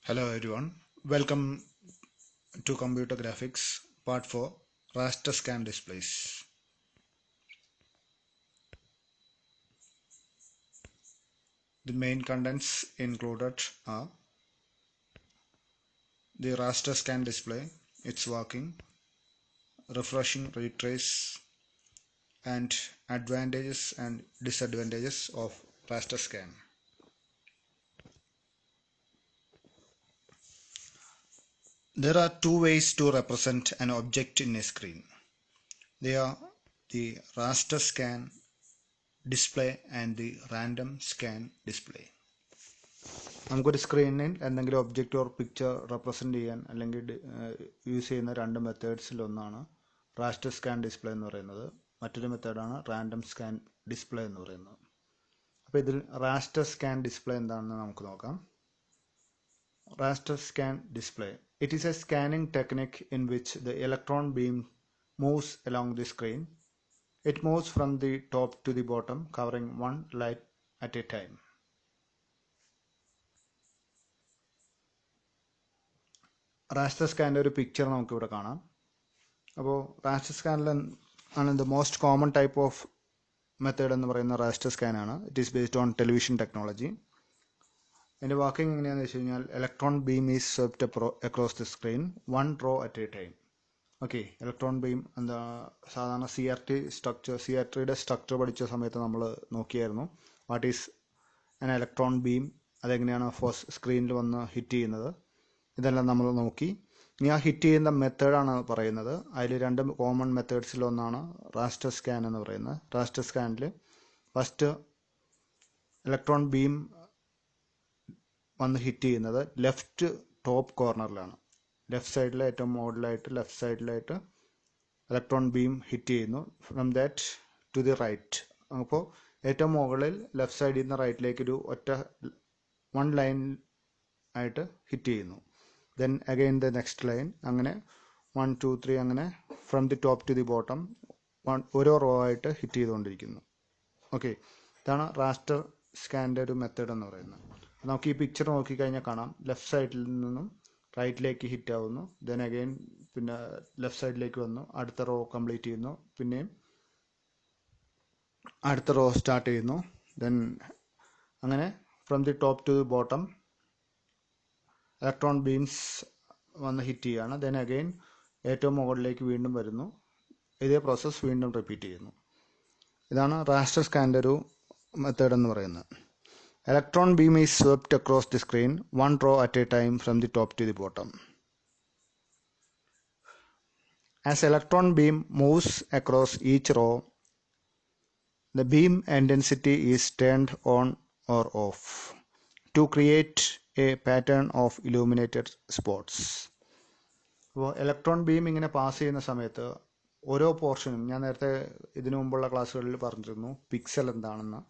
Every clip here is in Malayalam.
Hello everyone, welcome to Computer Graphics Part 4 Raster Scan Displays. The main contents included are the raster scan display, its working, refreshing retrace, and advantages and disadvantages of raster scan. There are two ways to represent an object in a screen. They are the raster scan display and the random scan display. നമുക്കൊരു സ്ക്രീനിൽ എന്തെങ്കിലും ഒബ്ജക്റ്റ് ഓർ പിക്ചർ റെപ്രസെൻ്റ് ചെയ്യാൻ അല്ലെങ്കിൽ യൂസ് ചെയ്യുന്ന രണ്ട് മെത്തേഡ്സിലൊന്നാണ് റാസ്റ്റർ സ്കാൻ ഡിസ്പ്ലേ എന്ന് പറയുന്നത്. മറ്റൊരു മെത്തേഡാണ് റാൻഡം സ്കാൻ ഡിസ്പ്ലേ എന്ന് പറയുന്നത്. അപ്പോൾ ഇതിൽ റാസ്റ്റർ സ്കാൻ ഡിസ്പ്ലേ എന്താണെന്ന് നമുക്ക് നോക്കാം. Raster scan display it is a scanning technique in which the electron beam moves along the screen. It moves from the top to the bottom covering one light at a time. Raster സ്കാനിൻ്റെ ഒരു പിക്ചർ നമുക്കിവിടെ കാണാം. അപ്പോൾ റാസ്റ്റർ സ്കാനിൽ ആണ് the most common type of method എന്ന് പറയുന്ന റാസ്റ്റർ സ്കാനാണ്. It is based on television technology. അതിൻ്റെ വർക്കിംഗ് എങ്ങനെയാണെന്ന് വെച്ച് കഴിഞ്ഞാൽ electron beam is swept across the screen one row at a time. Okay, electron beam എന്താ സാധാരണ സി ആർ ടിയുടെ സ്ട്രക്ചർ പഠിച്ച സമയത്ത് നമ്മൾ നോക്കിയായിരുന്നു. What is an electron beam, അതെങ്ങനെയാണ് സ്ക്രീനിൽ വന്ന് ഹിറ്റ് ചെയ്യുന്നത്, ഇതെല്ലാം നമ്മൾ നോക്കി. ഇനി ആ ഹിറ്റ് ചെയ്യുന്ന മെത്തേഡാണ് പറയുന്നത്. അതിൽ രണ്ട് കോമൺ മെത്തേഡ്സിലൊന്നാണ് റാസ്റ്റർ സ്കാൻ എന്ന് പറയുന്നത്. റാസ്റ്റർ സ്കാനിൽ ഫസ്റ്റ് ഇലക്ട്രോൺ ബീം വന്ന് ഹിറ്റ് ചെയ്യുന്നത് ലെഫ്റ്റ് ടോപ്പ് കോർണറിലാണ്. ലെഫ്റ്റ് സൈഡിൽ ഏറ്റവും മുകളിലായിട്ട് ലെഫ്റ്റ് സൈഡിലായിട്ട് ഇലക്ട്രോൺ ബീം ഹിറ്റ് ചെയ്യുന്നു. From that to the right. അപ്പോൾ ഏറ്റവും മുകളിൽ ലെഫ്റ്റ് സൈഡിൽ നിന്ന് റൈറ്റിലേക്ക് ഒരു ഒറ്റ വൺ ലൈൻ ആയിട്ട് ഹിറ്റ് ചെയ്യുന്നു. Then again the next line, അങ്ങനെ 1 2 3 അങ്ങനെ from the top to the bottom ഓരോ റോ ആയിട്ട് ഹിറ്റ് ചെയ്തുകൊണ്ടിരിക്കുന്നു. ഓക്കെ, ഇതാണ് റാസ്റ്റർ സ്കാനിൻ്റെ ഒരു മെത്തേഡ് എന്ന് പറയുന്നത്. നമുക്ക് ഈ പിക്ചർ നോക്കിക്കഴിഞ്ഞാൽ കാണാം, ലെഫ്റ്റ് സൈഡിൽ നിന്നും റൈറ്റിലേക്ക് ഹിറ്റ് ആവുന്നു. ദെൻ അഗെയിൻ പിന്നെ ലെഫ്റ്റ് സൈഡിലേക്ക് വന്നു, അടുത്ത റോ കംപ്ലീറ്റ് ചെയ്യുന്നു, പിന്നെയും അടുത്ത റോ സ്റ്റാർട്ട് ചെയ്യുന്നു. ദെൻ അങ്ങനെ from the top to the bottom electron beams വന്ന് ഹിറ്റ് ചെയ്യുകയാണ്. ദെൻ അഗെയിൻ ഏറ്റവും മുകളിലേക്ക് വീണ്ടും വരുന്നു. ഇതേ പ്രോസസ്സ് വീണ്ടും റിപ്പീറ്റ് ചെയ്യുന്നു. ഇതാണ് റാസ്റ്റർ സ്കാനിൻ്റെ ഒരു മെത്തേഡ് എന്ന് പറയുന്നത്. Electron beam is swept across the screen one row at a time from the top to the bottom. As electron beam moves across each row the beam intensity is turned on or off to create a pattern of illuminated spots. അപ്പോൾ ഇലക്ട്രോൺ ബീം ഇങ്ങനെ പാസ് ചെയ്യുന്ന സമയത്ത് ഓരോ പോർഷനും, ഞാൻ നേരത്തെ ഇതിനു മുമ്പുള്ള ക്ലാസ്സുകളിൽ പറഞ്ഞിരുന്നു പിക്സൽ എന്താണെന്ന്.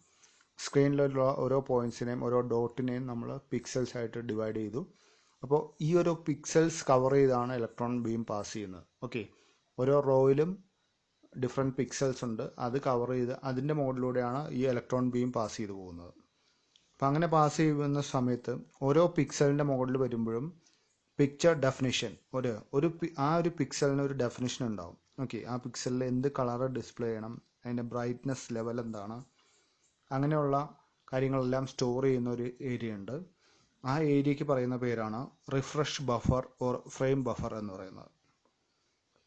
സ്ക്രീനിലുള്ള ഓരോ പോയിൻറ്റ്സിനെയും ഓരോ ഡോട്ടിനെയും നമ്മൾ പിക്സൽസ് ആയിട്ട് ഡിവൈഡ് ചെയ്തു. അപ്പോൾ ഈ ഒരു പിക്സൽസ് കവർ ചെയ്താണ് ഇലക്ട്രോൺ ബീം പാസ് ചെയ്യുന്നത്. ഓക്കെ, ഓരോ റോയിലും ഡിഫറെൻറ്റ് പിക്സൽസ് ഉണ്ട്, അത് കവർ ചെയ്ത് അതിൻ്റെ മുകളിലൂടെയാണ് ഈ ഇലക്ട്രോൺ ബീം പാസ് ചെയ്ത് പോകുന്നത്. അപ്പം അങ്ങനെ പാസ് ചെയ്യുന്ന സമയത്ത് ഓരോ പിക്സലിൻ്റെ മുകളിൽ വരുമ്പോഴും പിക്ചർ ഡെഫിനിഷൻ ആ ഒരു പിക്സലിന് ഒരു ഡെഫിനിഷൻ ഉണ്ടാവും. ഓക്കെ, ആ പിക്സലിൽ എന്ത് കളർ ഡിസ്പ്ലേ ചെയ്യണം, അതിൻ്റെ ബ്രൈറ്റ്നെസ് ലെവൽ എന്താണ്, അങ്ങനെയുള്ള കാര്യങ്ങളെല്ലാം സ്റ്റോർ ചെയ്യുന്ന ഒരു ഏരിയ ഉണ്ട്. ആ ഏരിയയ്ക്ക് പറയുന്ന പേരാണ് refresh buffer or frame buffer എന്ന് പറയുന്നത്.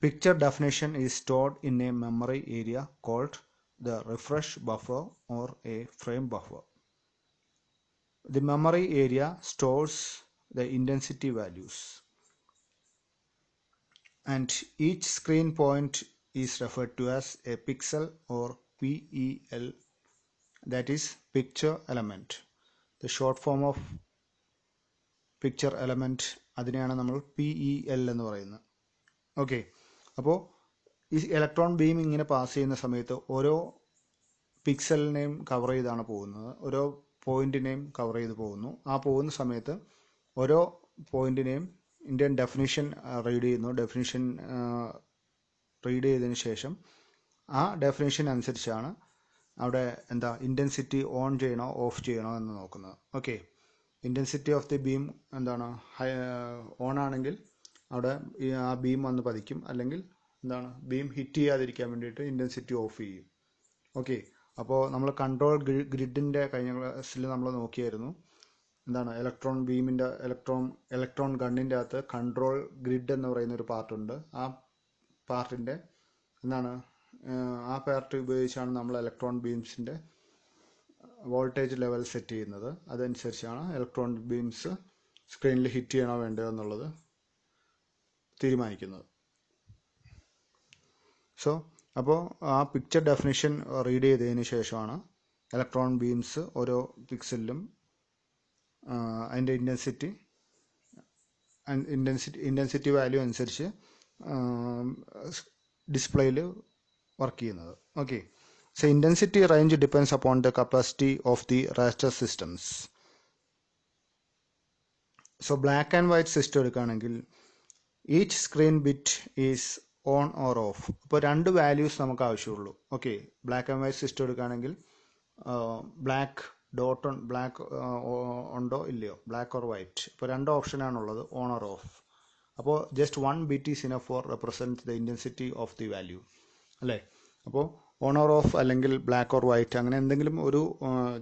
Picture definition is stored in a memory area called the refresh buffer or a frame buffer. The memory area stores the intensity values, and each screen point is referred to as a pixel or PEL, that is picture element. The short form of picture element അതിനെയാണ് നമ്മൾ PEL എന്ന് പറയുന്നത്. ഓക്കെ, അപ്പോൾ ഈ ഇലക്ട്രോൺ ബീം ഇങ്ങനെ പാസ് ചെയ്യുന്ന സമയത്ത് ഓരോ പിക്സലിനെയും കവർ ചെയ്താണ് പോകുന്നത്, ഓരോ പോയിന്റിനെയും കവർ ചെയ്ത് പോകുന്നു. ആ പോകുന്ന സമയത്ത് ഓരോ പോയിന്റിനെയും ഇന്ത്യൻ ഡെഫിനിഷൻ റീഡ് ചെയ്യുന്നു. ഡെഫിനിഷൻ റീഡ് ചെയ്തതിന് ശേഷം ആ ഡെഫിനിഷൻ അനുസരിച്ചാണ് അവിടെ ഇൻറ്റൻസിറ്റി ഓൺ ചെയ്യണോ ഓഫ് ചെയ്യണോ എന്ന് നോക്കുന്നത്. Okay, intensity of the beam എന്താണ് ഓൺ ആണെങ്കിൽ അവിടെ ആ ബീം വന്ന് പതിക്കും, അല്ലെങ്കിൽ എന്താണ് ബീം ഹിറ്റ് ചെയ്യാതിരിക്കാൻ വേണ്ടിയിട്ട് ഇൻറ്റൻസിറ്റി ഓഫ് ചെയ്യും. ഓക്കെ, അപ്പോൾ നമ്മൾ കൺട്രോൾ ഗ്രിഡിൻ്റെ കഴിഞ്ഞ ക്ലാസ്സിൽ നമ്മൾ നോക്കിയായിരുന്നു. എന്താണ് ഇലക്ട്രോൺ ബീമിൻ്റെ ഇലക്ട്രോൺ ഗണ്ണിൻ്റെ അകത്ത് കൺട്രോൾ ഗ്രിഡ് എന്ന് പറയുന്ന ഒരു പാർട്ടുണ്ട്. ആ പാർട്ടിൻ്റെ എന്താണ് ആ പാർട്ട് ഉപയോഗിച്ചാണ് നമ്മൾ ഇലക്ട്രോൺ ബീംസിൻ്റെ വോൾട്ടേജ് ലെവൽ സെറ്റ് ചെയ്യുന്നത്. അതനുസരിച്ചാണ് ഇലക്ട്രോൺ ബീംസ് സ്ക്രീനിൽ ഹിറ്റ് ചെയ്യണോ വേണ്ടയോ എന്നുള്ളത് തീരുമാനിക്കുന്നത്. സോ അപ്പോൾ ആ പിക്ചർ ഡെഫിനിഷൻ റീഡ് ചെയ്തതിന് ശേഷമാണ് ഇലക്ട്രോൺ ബീംസ് ഓരോ പിക്സലിലും അതിൻ്റെ ഇൻറ്റൻസിറ്റി വാല്യൂ അനുസരിച്ച് ഡിസ്പ്ലേയിൽ വർക്ക് ചെയ്യുന്നത്. Okay, so intensity range depends upon the capacity of the raster systems. So black and white system എടുക്കുകയാണെങ്കിൽ each screen bit is on or off. ഇപ്പോൾ രണ്ട് വാല്യൂസ് നമുക്ക് ആവശ്യമുള്ളൂ. Okay, black and white system എടുക്കുകയാണെങ്കിൽ ബ്ലാക്ക് ഡോട്ട് ബ്ലാക്ക് ഉണ്ടോ ഇല്ലയോ, ബ്ലാക്ക് ഓർ വൈറ്റ്. ഇപ്പോൾ രണ്ട് ഓപ്ഷനാണുള്ളത്, ഓൺ ഓർ ഓഫ്. അപ്പോൾ just 1 bit is enough for represent the intensity of the value അല്ലേ. അപ്പോൾ ഓൺ ഓർ ഓഫ് അല്ലെങ്കിൽ ബ്ലാക്ക് ഓർ വൈറ്റ് അങ്ങനെ എന്തെങ്കിലും ഒരു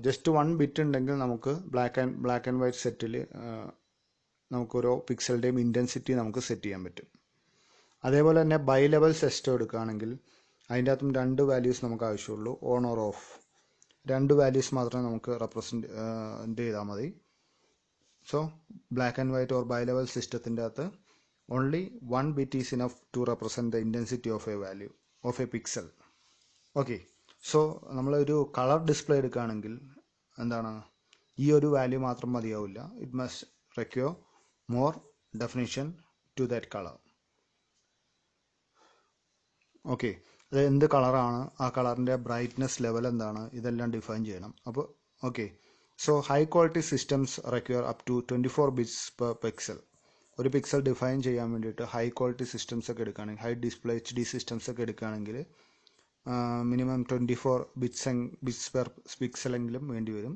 ജസ്റ്റ് 1 bit ഉണ്ടെങ്കിൽ നമുക്ക് ബ്ലാക്ക് ആൻഡ് വൈറ്റ് സെറ്റിൽ നമുക്ക് ഓരോ പിക്സലിൻ്റെയും ഇൻറ്റൻസിറ്റി നമുക്ക് സെറ്റ് ചെയ്യാൻ പറ്റും. അതേപോലെ തന്നെ ബൈ ലെവൽ സിസ്റ്റം എടുക്കുകയാണെങ്കിൽ അതിൻ്റെ അകത്തും രണ്ട് വാല്യൂസ് നമുക്ക് ആവശ്യമുള്ളൂ, ഓൺ ഓർ ഓഫ്. രണ്ട് വാല്യൂസ് മാത്രമേ നമുക്ക് റെപ്രസെൻറ്റ് ചെയ്താൽ മതി. So black and white or bi level സിസ്റ്റത്തിൻ്റെ അകത്ത് only 1 bit is enough to represent the intensity of a value of a pixel. Okay, so നമ്മളൊരു കളർ ഡിസ്പ്ലേ എടുക്കുകയാണെങ്കിൽ എന്താണ് ഈ ഒരു വാല്യൂ മാത്രം മതിയാവില്ല. It must require more definition to that colour. Okay, അത് എന്ത് കളറാണ്, ആ കളറിൻ്റെ ബ്രൈറ്റ്നെസ് ലെവൽ എന്താണ്, ഇതെല്ലാം ഡിഫൈൻ ചെയ്യണം. അപ്പോൾ okay, so high quality systems require up to 24 bits per pixel. ഒരു പിക്സൽ ഡിഫൈൻ ചെയ്യാൻ വേണ്ടിയിട്ട് ഹൈ ക്വാളിറ്റി സിസ്റ്റംസ് ഒക്കെ എടുക്കുകയാണെങ്കിൽ, ഹൈ ഡിസ്പ്ലേ HD സിസ്റ്റംസ് ഒക്കെ എടുക്കുകയാണെങ്കിൽ മിനിമം 24 bits പെർ പിക്സലെങ്കിലും വേണ്ടി വരും.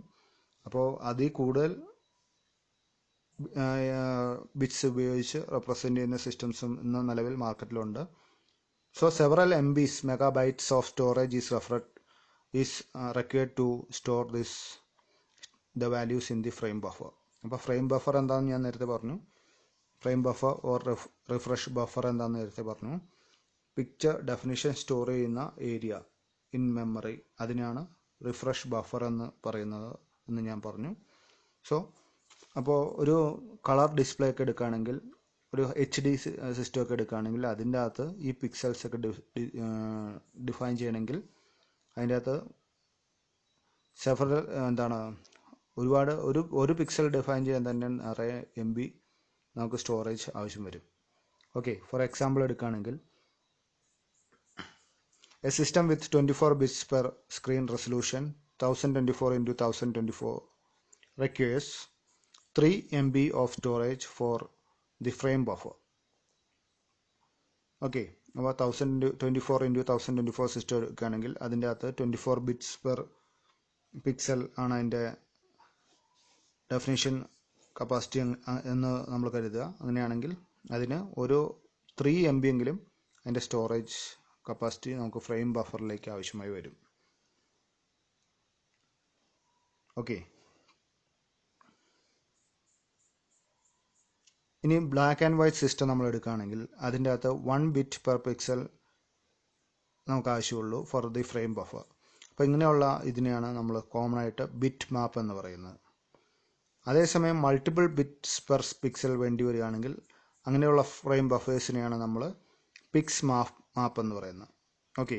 അപ്പോൾ അതിൽ കൂടുതൽ ബിറ്റ്സ് ഉപയോഗിച്ച് റെപ്രസെൻറ്റ് ചെയ്യുന്ന സിസ്റ്റംസും ഇന്ന് നിലവിൽ മാർക്കറ്റിലുണ്ട്. So several MBs megabytes of storage is required to store the values in the frame buffer. അപ്പോൾ ഫ്രെയിം ബഫർ എന്താണെന്ന് ഞാൻ നേരത്തെ പറഞ്ഞു. Frame buffer or refresh buffer എന്താണെന്ന് നേരത്തെ പറഞ്ഞു. പിക്ചർ ഡെഫിനിഷൻ സ്റ്റോർ ചെയ്യുന്ന ഏരിയ ഇൻ മെമ്മറി, അതിനാണ് റിഫ്രഷ് ബഫർ എന്ന് പറയുന്നത് എന്ന് ഞാൻ പറഞ്ഞു. സോ അപ്പോൾ ഒരു കളർ ഡിസ്പ്ലേ ഒക്കെ എടുക്കുകയാണെങ്കിൽ, ഒരു HD സിസ്റ്റം ഒക്കെ എടുക്കുകയാണെങ്കിൽ അതിൻ്റെ അകത്ത് ഈ പിക്സൽസ് ഒക്കെ ഡിഫൈൻ ചെയ്യണമെങ്കിൽ അതിൻ്റെ അകത്ത് സെവറൽ ഒരുപാട് ഒരു പിക്സൽ ഡിഫൈൻ ചെയ്യാൻ തന്നെ നിറയെ MB നമുക്ക് സ്റ്റോറേജ് ആവശ്യം വരും. ഓക്കെ, ഫോർ എക്സാമ്പിൾ എടുക്കുകയാണെങ്കിൽ A system with 24 bits per screen resolution 1024 into 1024 requires 3 MB of storage for the frame buffer. Okay, അപ്പോൾ 1024 into 1024 സിസ്റ്റം എടുക്കുകയാണെങ്കിൽ അതിൻ്റെ അകത്ത് 24 bits per പിക്സൽ ആണ് അതിൻ്റെ ഡെഫിനിഷൻ കപ്പാസിറ്റി എന്ന് നമ്മൾ കരുതുക. അങ്ങനെയാണെങ്കിൽ അതിന് ഒരു 3 MB എങ്കിലും അതിൻ്റെ സ്റ്റോറേജ് കപ്പാസിറ്റി നമുക്ക് ഫ്രെയിം ബഫറിലേക്ക് ആവശ്യമായി വരും. ഓക്കെ, ഇനി ബ്ലാക്ക് ആൻഡ് വൈറ്റ് സിസ്റ്റം നമ്മൾ എടുക്കുകയാണെങ്കിൽ അതിൻ്റെ അകത്ത് 1 bit പെർ പിക്സൽ നമുക്ക് ആവശ്യമുള്ളൂ ഫോർ ദി ഫ്രെയിം ബഫർ. അപ്പോൾ ഇങ്ങനെയുള്ള ഇതിനെയാണ് നമ്മൾ കോമൺ ആയിട്ട് ബിറ്റ് മാപ്പ് എന്ന് പറയുന്നത്. അതേസമയം മൾട്ടിപ്പിൾ ബിറ്റ്സ് പെർ പിക്സൽ വേണ്ടി വരികയാണെങ്കിൽ അങ്ങനെയുള്ള ഫ്രെയിം ബഫേഴ്സിനെയാണ് നമ്മൾ പിക്സ് മാപ്പ് എന്ന് പറയുന്നത്. ഓക്കെ,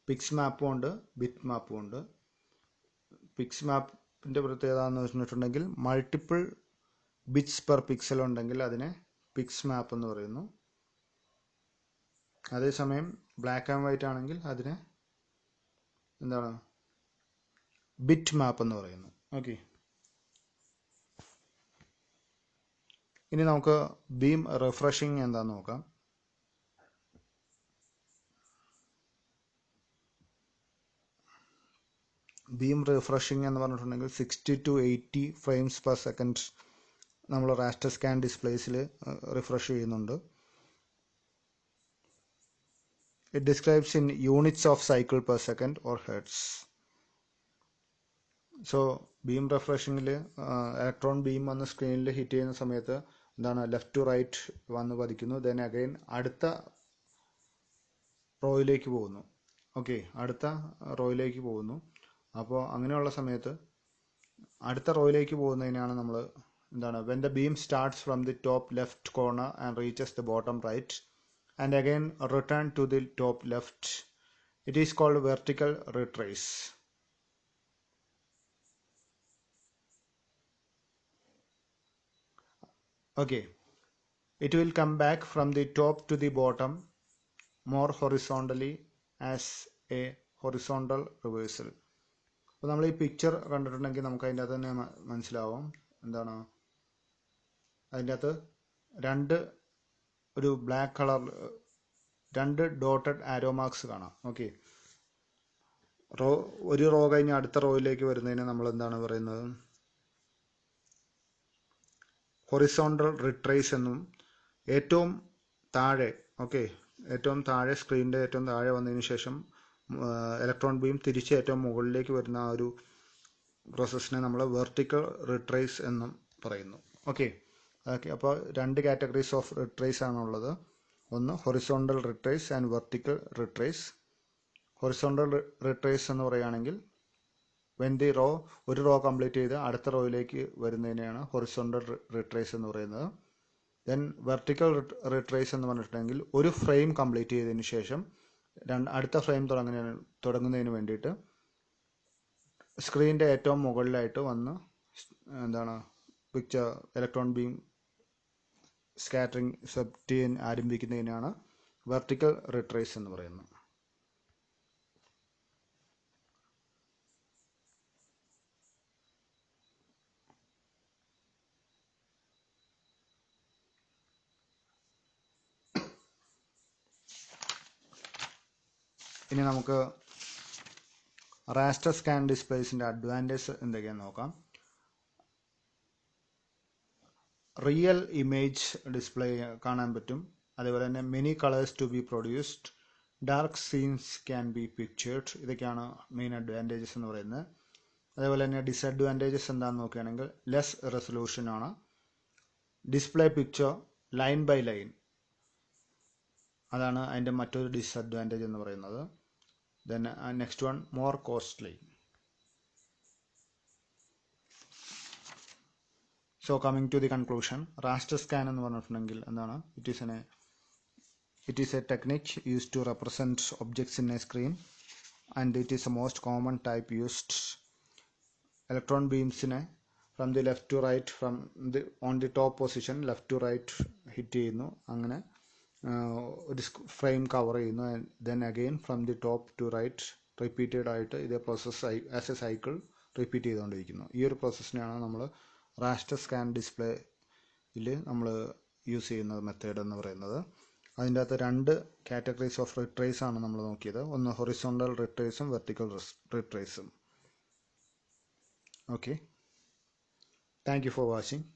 പിക്സ് മാപ്പും ഉണ്ട്, ബിറ്റ് മാപ്പും ഉണ്ട്. പിക്സ് മാപ്പിൻ്റെ പ്രത്യേകത എന്ന് വെച്ചിട്ടുണ്ടെങ്കിൽ മൾട്ടിപ്പിൾ ബിറ്റ്സ് പെർ പിക്സൽ ഉണ്ടെങ്കിൽ അതിനെ പിക്സ് മാപ്പ് എന്ന് പറയുന്നു. അതേസമയം ബ്ലാക്ക് ആൻഡ് വൈറ്റ് ആണെങ്കിൽ അതിനെ ബിറ്റ് മാപ്പ് എന്ന് പറയുന്നു. ഓക്കെ, ഇനി നമുക്ക് ബീം റിഫ്രഷിങ് എന്താന്ന് നോക്കാം. ബീം റിഫ്രഷിംഗ് എന്ന് പറഞ്ഞിട്ടുണ്ടെങ്കിൽ 60 to 80 ഫ്രെയിംസ് പെർ സെക്കൻഡ് നമ്മൾ റാസ്റ്റർ സ്കാൻ ഡിസ്പ്ലേസിൽ റിഫ്രഷ് ചെയ്യുന്നുണ്ട്. It describes in units of cycle per second or hertz. So beam റിഫ്രഷിങ്ങിൽ electron beam വന്ന് സ്ക്രീനിൽ ഹിറ്റ് ചെയ്യുന്ന സമയത്ത് എന്താണ് ലെഫ്റ്റ് ടു റൈറ്റ് വന്ന് പതിക്കുന്നു. ദെൻ അഗൈൻ അടുത്ത റോയിലേക്ക് പോകുന്നു. ഓക്കെ, അടുത്ത റോയിലേക്ക് പോകുന്നു. അപ്പോൾ അങ്ങനെയുള്ള സമയത്ത് അടുത്ത റോയിലേക്ക് പോകുന്നതിനാണ് നമ്മൾ എന്താണ് when the beam starts from the top left corner and reaches the bottom right and again return to the top left, it is called vertical retrace. Okay, it will come back from the top to the bottom more horizontally as a horizontal reversal. അപ്പോൾ നമ്മൾ ഈ പിക്ചർ കണ്ടിട്ടുണ്ടെങ്കിൽ നമുക്ക് അതിൻ്റെ അകത്ത് തന്നെ മനസ്സിലാവും എന്താണ് അതിൻ്റെ അകത്ത് ഒരു ബ്ലാക്ക് കളർ 2 ഡോട്ടഡ് ആരോ മാർക്സ് കാണാം. ഓക്കെ, ഒരു റോ കഴിഞ്ഞ് അടുത്ത റോയിലേക്ക് വരുന്നതിന് നമ്മൾ എന്താണ് പറയുന്നത്, ഹൊറിസോണ്ടൽ റിട്രേസ് എന്നും. ഏറ്റവും താഴെ ഏറ്റവും താഴെ സ്ക്രീനിൻ്റെ ഏറ്റവും താഴെ വന്നതിന് ശേഷം ഇലക്ട്രോൺ ബീം തിരിച്ച് ഏറ്റവും മുകളിലേക്ക് വരുന്ന ആ ഒരു പ്രോസസ്സിനെ നമ്മൾ വെർട്ടിക്കൽ റിട്രേസ് എന്നും പറയുന്നു. ഓക്കെ, അപ്പോൾ 2 കാറ്റഗറീസ് ഓഫ് റിട്രേസ് ആണുള്ളത്. ഒന്ന് horizontal retrace and vertical retrace. Horizontal retrace എന്ന് പറയുകയാണെങ്കിൽ വെൻ ദി ഒരു റോ കംപ്ലീറ്റ് ചെയ്ത് അടുത്ത റോയിലേക്ക് വരുന്നതിനെയാണ് ഹൊറിസോണ്ടൽ റിട്രേസ് എന്ന് പറയുന്നത്. ദെൻ വെർട്ടിക്കൽ റിട്രേസ് എന്ന് പറഞ്ഞിട്ടുണ്ടെങ്കിൽ ഒരു ഫ്രെയിം കംപ്ലീറ്റ് ചെയ്തതിന് ശേഷം അടുത്ത ഫ്രെയിം തുടങ്ങുന്നതിന് വേണ്ടിയിട്ട് സ്ക്രീനിൻ്റെ ഏറ്റവും മുകളിലായിട്ട് വന്ന് എന്താണ് പിക്ചർ ഇലക്ട്രോൺ ബീം സ്കാറ്ററിംഗ് ചെയ്യാൻ ആരംഭിക്കുന്നതിനാണ് വെർട്ടിക്കൽ റിട്രേസ് എന്ന് പറയുന്നത്. ഇനി നമുക്ക് റാസ്റ്റർ സ്കാൻ ഡിസ്പ്ലേസിൻ്റെ അഡ്വാൻറ്റേജ് എന്തൊക്കെയാണെന്ന് നോക്കാം. റിയൽ ഇമേജ് ഡിസ്പ്ലേ കാണാൻ പറ്റും. അതേപോലെ തന്നെ many colours to B produced, dark scenes can be pictured. ഇതൊക്കെയാണ് മെയിൻ അഡ്വാൻറ്റേജസ് എന്ന് പറയുന്നത്. അതേപോലെ തന്നെ ഡിസഡ്വാൻറ്റേജസ് എന്താണെന്ന് നോക്കുകയാണെങ്കിൽ less റെസൊല്യൂഷനാണ്. Display picture line by line, അതാണ് അതിൻ്റെ മറ്റൊരു ഡിസഡ്വാൻറ്റേജ് എന്ന് പറയുന്നത്. Then next one more costly. So coming to the conclusion, raster scan എന്ന് പറഞ്ഞിട്ടുണ്ടെങ്കിൽ എന്താണ്, it is A technique used to represent objects in A screen and it is A most common type used. Electron ബീംസിനെ from the left to right on the top position left to right hit ചെയ്യുന്നു. അങ്ങനെ ഒരു ഫ്രെയിം കവർ ചെയ്യുന്നു. Then again from the top to right repeated ആയിട്ട് ഇതേ process as A cycle repeat ചെയ്തുകൊണ്ടിരിക്കുന്നു. ഈ ഒരു പ്രോസസ്സിനെയാണ് നമ്മൾ റാസ്റ്റർ സ്കാൻ ഡിസ്പ്ലേയിൽ നമ്മൾ യൂസ് ചെയ്യുന്ന മെത്തേഡ് എന്ന് പറയുന്നത്. അതിൻ്റെ അകത്ത് 2 കാറ്റഗറീസ് ഓഫ് റിട്രേസ് ആണ് നമ്മൾ നോക്കിയത്. ഒന്ന് horizontal റിട്രേസും vertical റിട്രേസും. Okay, thank you for watching.